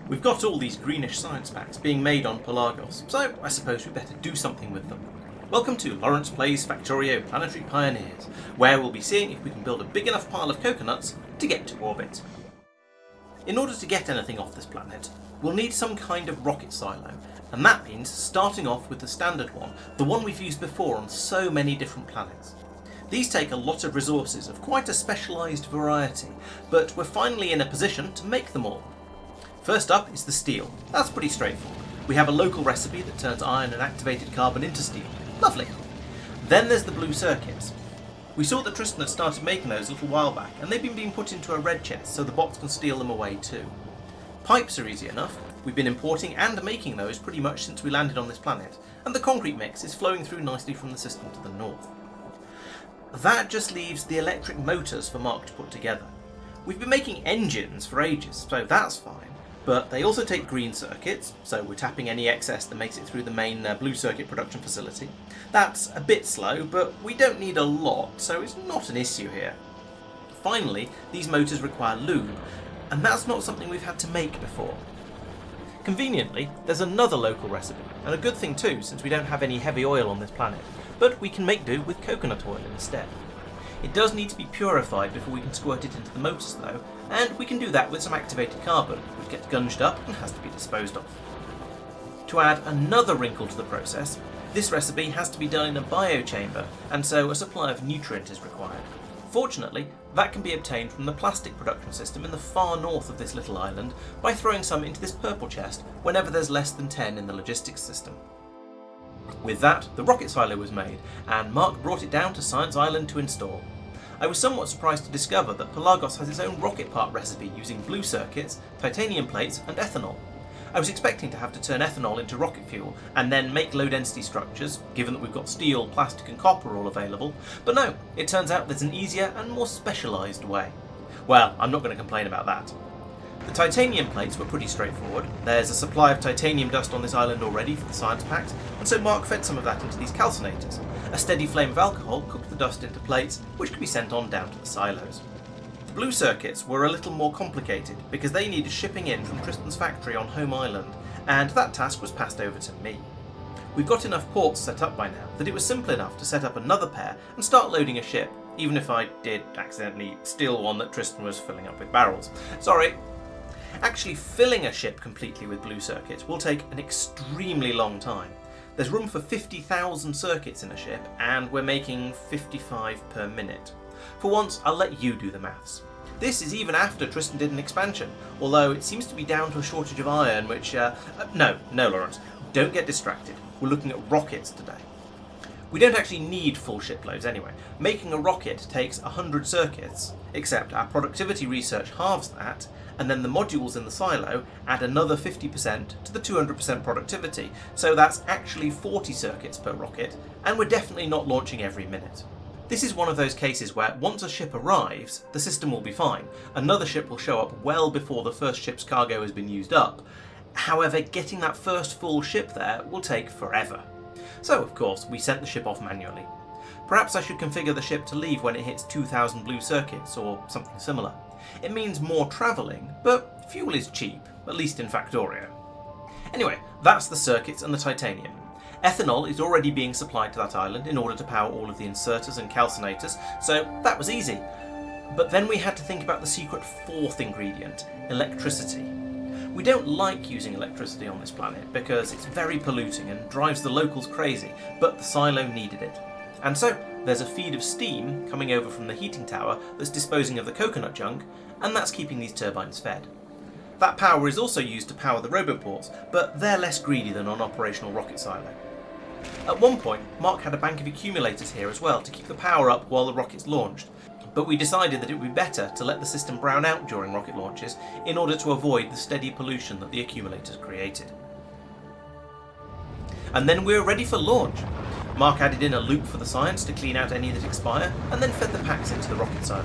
We've got all these greenish science packs being made on Pelagos, so I suppose we better do something with them. Welcome to Laurence Plays Factorio Planetary Pioneers, where we'll be seeing if we can build a big enough pile of coconuts to get to orbit. In order to get anything off this planet, we'll need some kind of rocket silo, and that means starting off with the standard one, the one we've used before on so many different planets. These take a lot of resources of quite a specialised variety, but we're finally in a position to make them all. First up is the steel. That's pretty straightforward. We have a local recipe that turns iron and activated carbon into steel. Lovely. Then there's the blue circuits. We saw that Tristan had started making those a little while back, and they've been being put into a red chest so the bots can steal them away too. Pipes are easy enough. We've been importing and making those pretty much since we landed on this planet, and the concrete mix is flowing through nicely from the system to the north. That just leaves the electric motors for Mark to put together. We've been making engines for ages, so that's fine. But they also take green circuits, so we're tapping any excess that makes it through the main blue circuit production facility. That's a bit slow, but we don't need a lot, so it's not an issue here. Finally, these motors require lube, and that's not something we've had to make before. Conveniently, there's another local recipe, and a good thing too, since we don't have any heavy oil on this planet, but we can make do with coconut oil instead. It does need to be purified before we can squirt it into the motors though, and we can do that with some activated carbon, which gets gunged up and has to be disposed of. To add another wrinkle to the process, this recipe has to be done in a biochamber, and so a supply of nutrient is required. Fortunately, that can be obtained from the plastic production system in the far north of this little island by throwing some into this purple chest whenever there's less than 10 in the logistics system. With that, the rocket silo was made, and Mark brought it down to Science Island to install. I was somewhat surprised to discover that Pelagos has its own rocket part recipe using blue circuits, titanium plates and ethanol. I was expecting to have to turn ethanol into rocket fuel and then make low density structures, given that we've got steel, plastic and copper all available, but no, it turns out there's an easier and more specialised way. Well, I'm not going to complain about that. The titanium plates were pretty straightforward. There's a supply of titanium dust on this island already for the science packs, and so Mark fed some of that into these calcinators. A steady flame of alcohol cooked the dust into plates, which could be sent on down to the silos. The blue circuits were a little more complicated because they needed shipping in from Tristan's factory on Home Island, and that task was passed over to me. We've got enough ports set up by now that it was simple enough to set up another pair and start loading a ship, even if I did accidentally steal one that Tristan was filling up with barrels. Sorry. Actually filling a ship completely with blue circuits will take an extremely long time. There's room for 50,000 circuits in a ship, and we're making 55 per minute. For once, I'll let you do the maths. This is even after Tristan did an expansion, although it seems to be down to a shortage of iron, which... No, Laurence, don't get distracted. We're looking at rockets today. We don't actually need full shiploads anyway. Making a rocket takes 100 circuits, except our productivity research halves that, and then the modules in the silo add another 50% to the 200% productivity, so that's actually 40 circuits per rocket, and we're definitely not launching every minute. This is one of those cases where once a ship arrives, the system will be fine. Another ship will show up well before the first ship's cargo has been used up. However, getting that first full ship there will take forever. So, of course, we sent the ship off manually. Perhaps I should configure the ship to leave when it hits 2,000 blue circuits, or something similar. It means more travelling, but fuel is cheap, at least in Factorio. Anyway, that's the circuits and the titanium. Ethanol is already being supplied to that island in order to power all of the inserters and calcinators, so that was easy. But then we had to think about the secret fourth ingredient, electricity. We don't like using electricity on this planet because it's very polluting and drives the locals crazy, but the silo needed it. And so, there's a feed of steam coming over from the heating tower that's disposing of the coconut junk, and that's keeping these turbines fed. That power is also used to power the roboports, but they're less greedy than on operational rocket silo. At one point, Mark had a bank of accumulators here as well to keep the power up while the rockets launched, but we decided that it would be better to let the system brown out during rocket launches in order to avoid the steady pollution that the accumulators created. And then we were ready for launch. Mark added in a loop for the science to clean out any that expire, and then fed the packs into the rocket silo.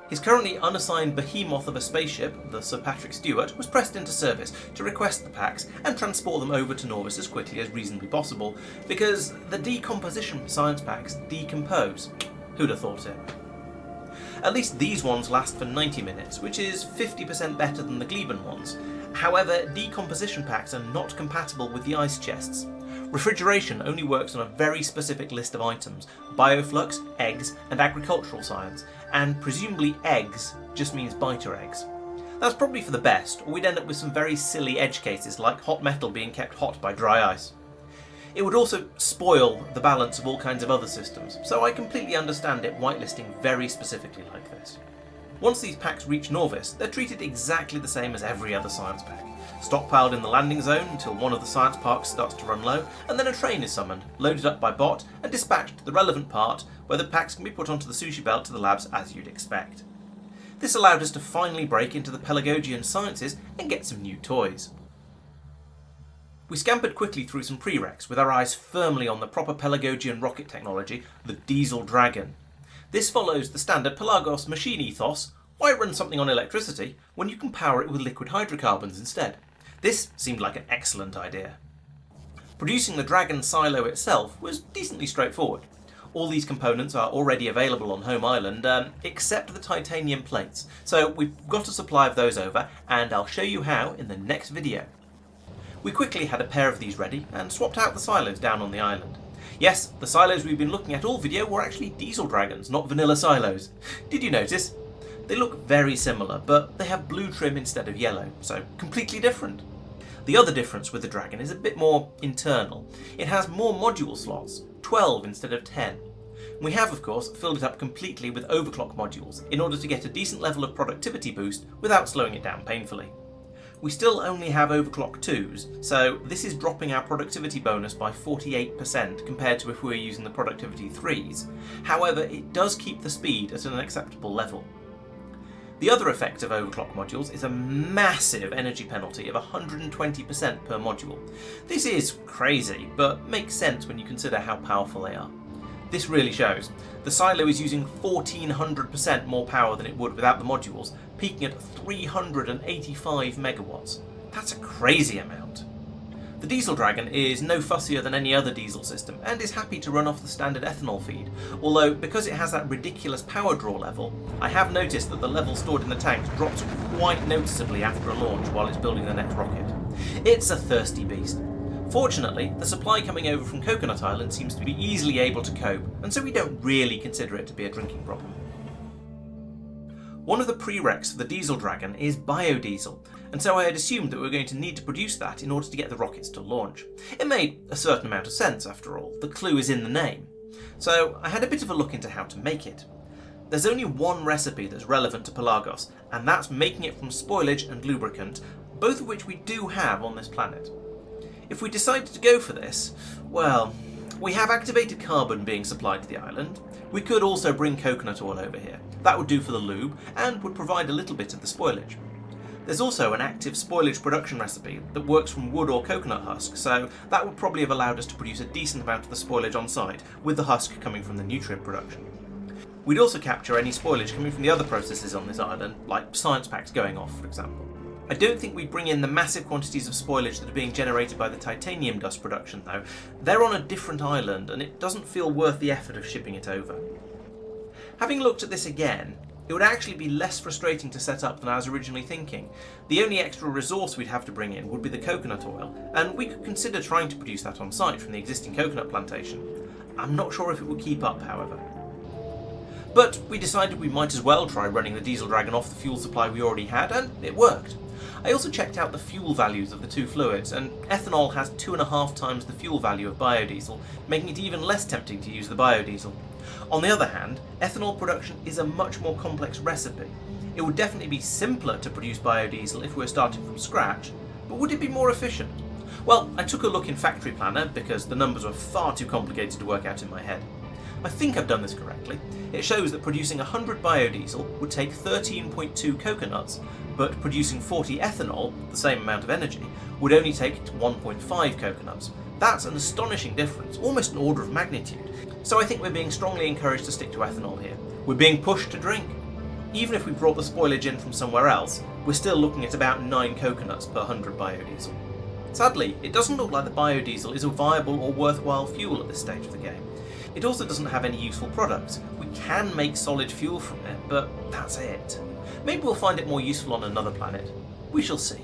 His currently unassigned behemoth of a spaceship, the Sir Patrick Stewart, was pressed into service to request the packs and transport them over to Norvis as quickly as reasonably possible, because the decomposition science packs decompose. Who'd have thought it? At least these ones last for 90 minutes, which is 50% better than the Gleben ones. However, decomposition packs are not compatible with the ice chests. Refrigeration only works on a very specific list of items: bioflux, eggs, and agricultural science, and presumably eggs just means biter eggs. That's probably for the best, or we'd end up with some very silly edge cases like hot metal being kept hot by dry ice. It would also spoil the balance of all kinds of other systems, so I completely understand it whitelisting very specifically like this. Once these packs reach Norvis, they're treated exactly the same as every other science pack. Stockpiled in the landing zone until one of the science parks starts to run low, and then a train is summoned, loaded up by bot, and dispatched to the relevant part where the packs can be put onto the sushi belt to the labs as you'd expect. This allowed us to finally break into the Pelagogian sciences and get some new toys. We scampered quickly through some prereqs with our eyes firmly on the proper Pelagogian rocket technology, the Diesel Dragon. This follows the standard Pelagos machine ethos: why run something on electricity when you can power it with liquid hydrocarbons instead? This seemed like an excellent idea. Producing the Dragon silo itself was decently straightforward. All these components are already available on home island, except the titanium plates, so we've got a supply of those over, and I'll show you how in the next video. We quickly had a pair of these ready and swapped out the silos down on the island. Yes, the silos we've been looking at all video were actually Diesel Dragons, not vanilla silos. Did you notice? They look very similar, but they have blue trim instead of yellow, so completely different. The other difference with the Dragon is a bit more internal. It has more module slots, 12 instead of 10. We have, of course, filled it up completely with overclock modules in order to get a decent level of productivity boost without slowing it down painfully. We still only have overclock 2s, so this is dropping our productivity bonus by 48% compared to if we were using the productivity 3s. However, it does keep the speed at an acceptable level. The other effect of overclock modules is a massive energy penalty of 120% per module. This is crazy, but makes sense when you consider how powerful they are. This really shows. The silo is using 1400% more power than it would without the modules, peaking at 385 megawatts. That's a crazy amount. The Diesel Dragon is no fussier than any other diesel system and is happy to run off the standard ethanol feed, although because it has that ridiculous power draw level, I have noticed that the level stored in the tanks drops quite noticeably after a launch while it's building the next rocket. It's a thirsty beast. Fortunately, the supply coming over from Coconut Island seems to be easily able to cope, and so we don't really consider it to be a drinking problem. One of the prereqs for the Diesel Dragon is biodiesel, and so I had assumed that we were going to need to produce that in order to get the rockets to launch. It made a certain amount of sense after all, the clue is in the name. So I had a bit of a look into how to make it. There's only one recipe that's relevant to Pelagos, and that's making it from spoilage and lubricant, both of which we do have on this planet. If we decided to go for this, well, we have activated carbon being supplied to the island. We could also bring coconut oil over here. That would do for the lube and would provide a little bit of the spoilage. There's also an active spoilage production recipe that works from wood or coconut husk, so that would probably have allowed us to produce a decent amount of the spoilage on site, with the husk coming from the nutrient production. We'd also capture any spoilage coming from the other processes on this island, like science packs going off, for example. I don't think we'd bring in the massive quantities of spoilage that are being generated by the titanium dust production though. They're on a different island and it doesn't feel worth the effort of shipping it over. Having looked at this again, it would actually be less frustrating to set up than I was originally thinking. The only extra resource we'd have to bring in would be the coconut oil, and we could consider trying to produce that on site from the existing coconut plantation. I'm not sure if it would keep up, however. But we decided we might as well try running the Diesel Dragon off the fuel supply we already had, and it worked. I also checked out the fuel values of the two fluids, and ethanol has 2.5 times the fuel value of biodiesel, making it even less tempting to use the biodiesel. On the other hand, ethanol production is a much more complex recipe. It would definitely be simpler to produce biodiesel if we were starting from scratch, but would it be more efficient? Well, I took a look in Factory Planner because the numbers were far too complicated to work out in my head. I think I've done this correctly. It shows that producing 100 biodiesel would take 13.2 coconuts, but producing 40 ethanol, the same amount of energy, would only take 1.5 coconuts. That's an astonishing difference, almost an order of magnitude. So I think we're being strongly encouraged to stick to ethanol here. We're being pushed to drink. Even if we brought the spoilage in from somewhere else, we're still looking at about 9 coconuts per 100 biodiesel. Sadly, it doesn't look like the biodiesel is a viable or worthwhile fuel at this stage of the game. It also doesn't have any useful products. We can make solid fuel from it, but that's it. Maybe we'll find it more useful on another planet. We shall see.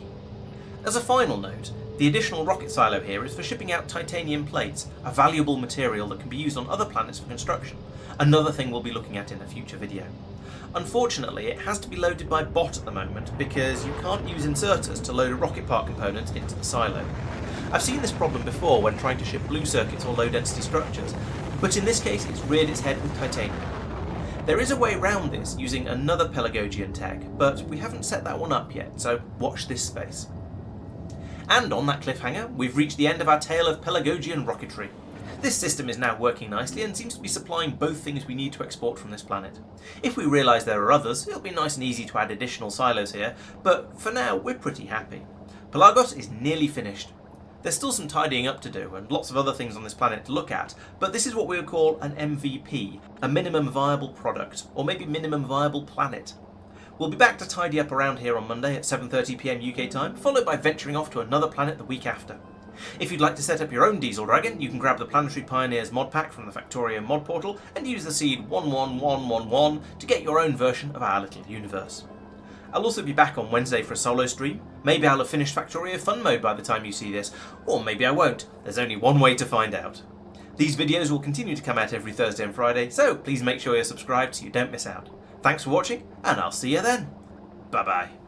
As a final note, the additional rocket silo here is for shipping out titanium plates, a valuable material that can be used on other planets for construction, another thing we'll be looking at in a future video. Unfortunately, it has to be loaded by bot at the moment because you can't use inserters to load a rocket part component into the silo. I've seen this problem before when trying to ship blue circuits or low density structures, but in this case it's reared its head with titanium. There is a way around this using another Pelagosian tech, but we haven't set that one up yet, so watch this space. And on that cliffhanger, we've reached the end of our tale of Pelagosian rocketry. This system is now working nicely and seems to be supplying both things we need to export from this planet. If we realise there are others, it'll be nice and easy to add additional silos here, but for now we're pretty happy. Pelagos is nearly finished. There's still some tidying up to do and lots of other things on this planet to look at, but this is what we would call an MVP, a minimum viable product, or maybe minimum viable planet. We'll be back to tidy up around here on Monday at 7:30 PM UK time, followed by venturing off to another planet the week after. If you'd like to set up your own diesel dragon, you can grab the Planetary Pioneers mod pack from the Factorio mod portal and use the seed 11111 to get your own version of our little universe. I'll also be back on Wednesday for a solo stream. Maybe I'll have finished Factorio Fun Mode by the time you see this, or maybe I won't. There's only one way to find out. These videos will continue to come out every Thursday and Friday, so please make sure you're subscribed so you don't miss out. Thanks for watching, and I'll see you then. Bye bye.